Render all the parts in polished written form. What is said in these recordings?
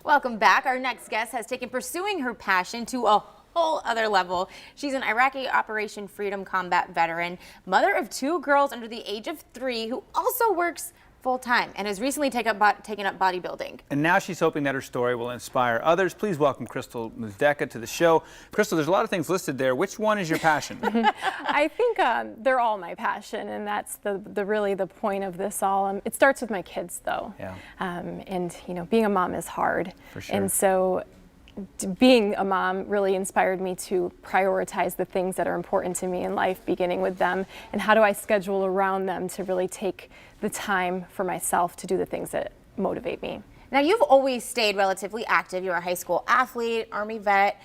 Welcome back. Our next guest has taken pursuing her passion to a whole other level. She's an Iraqi Operation Freedom Combat veteran, mother of 2 girls under the age of 3, who also works full-time and has recently taken up bodybuilding. And now she's hoping that her story will inspire others. Please welcome Crystal Muzdeka to the show. Crystal, there's a lot of things listed there. Which one is your passion? I think they're all my passion, and that's really the point of this all. It starts with my kids, though. Yeah. And you know, being a mom is hard. For sure. And so being a mom really inspired me to prioritize the things that are important to me in life, beginning with them, and how do I schedule around them to really take the time for myself to do the things that motivate me. Now, you've always stayed relatively active. You're a high school athlete, Army vet,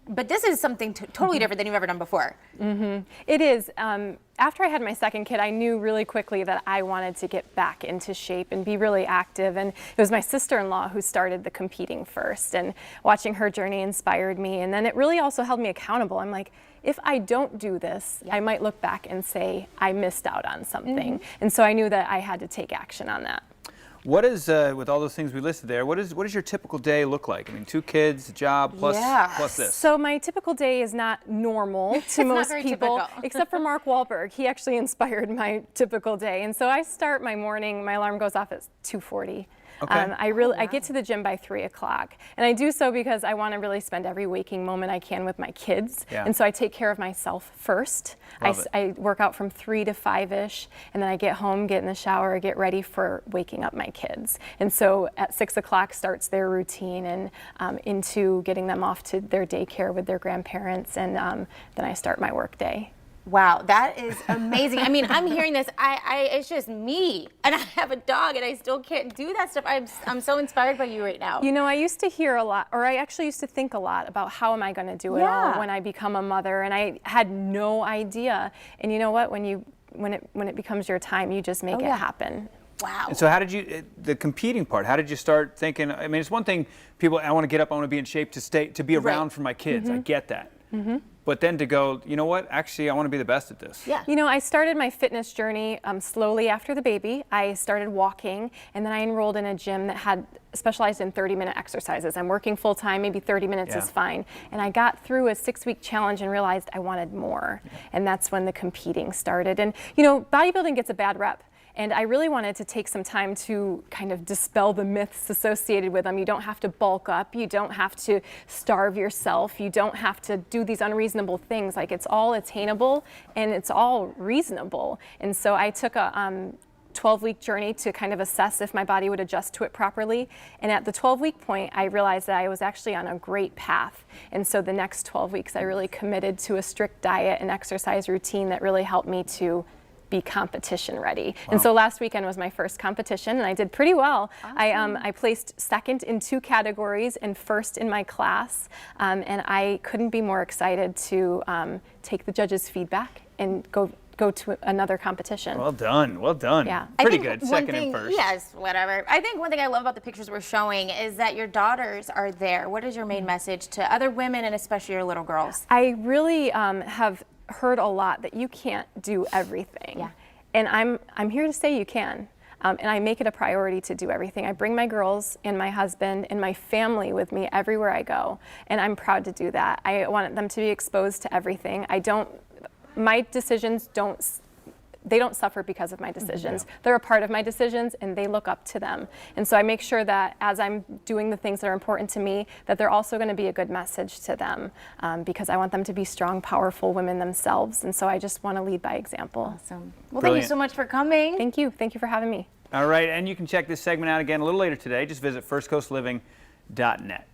but this is something totally different than you've ever done before. It is. After I had my second kid, I knew really quickly that I wanted to get back into shape and be really active. And it was my sister-in-law who started the competing first, and watching her journey inspired me. And then it really also held me accountable. I'm like, if I don't do this, I might look back and say I missed out on something. And so I knew that I had to take action on that. What is, with all those things we listed there, what does your typical day look like? I mean, 2 kids, a job, plus this. So my typical day is not normal to most people, except for Mark Wahlberg. He actually inspired my typical day. And so I start my morning, my alarm goes off at 2:40. Okay. I get to the gym by 3 o'clock, and I do so because I want to really spend every waking moment I can with my kids. Yeah. And so I take care of myself first. I work out from 3 to 5-ish, and then I get home, get in the shower, get ready for waking up my kids. And so at 6 o'clock starts their routine, and into getting them off to their daycare with their grandparents, and then I start my work day. Wow, that is amazing. I mean, I'm hearing this, it's just me, and I have a dog, and I still can't do that stuff. I'm so inspired by you right now. You know, I used to hear a lot, or I actually used to think a lot about how am I going to do it all when I become a mother, and I had no idea. And you know what? When it becomes your time, you just make it happen. Wow. And so how did you, the competing part, how did you start thinking, I mean, it's one thing, people, I want to get up, I want to be in shape to be around for my kids. I get that. But then to go, you know what, actually I want to be the best at this. Yeah. You know, I started my fitness journey slowly after the baby. I started walking, and then I enrolled in a gym that had specialized in 30-minute exercises. I'm working full time, maybe 30 minutes is fine. And I got through a 6-week challenge and realized I wanted more. And that's when the competing started. And you know, bodybuilding gets a bad rep. And I really wanted to take some time to kind of dispel the myths associated with them. You don't have to bulk up. You don't have to starve yourself. You don't have to do these unreasonable things. Like, it's all attainable and it's all reasonable. And so I took a 12-week journey to kind of assess if my body would adjust to it properly. And at the 12-week point, I realized that I was actually on a great path. And so the next 12 weeks, I really committed to a strict diet and exercise routine that really helped me to be competition ready. And so last weekend was my first competition, and I did pretty well. I placed second in 2 categories and first in my class, and I couldn't be more excited to take the judges' feedback and go to another competition. Well done, well done. Yeah. Pretty good, second and first. Yes, whatever. I think one thing I love about the pictures we're showing is that your daughters are there. What is your main message to other women, and especially your little girls? I really have heard a lot that you can't do everything. Yeah. And I'm here to say you can. And I make it a priority to do everything. I bring my girls and my husband and my family with me everywhere I go. And I'm proud to do that. I want them to be exposed to everything. My decisions don't suffer because of my decisions. They're a part of my decisions, and they look up to them. And so I make sure that as I'm doing the things that are important to me, that they're also going to be a good message to them, because I want them to be strong, powerful women themselves. And so I just want to lead by example. Awesome. Well, thank you so much for coming. Thank you. Thank you for having me. All right, and you can check this segment out again a little later today. Just visit firstcoastliving.net.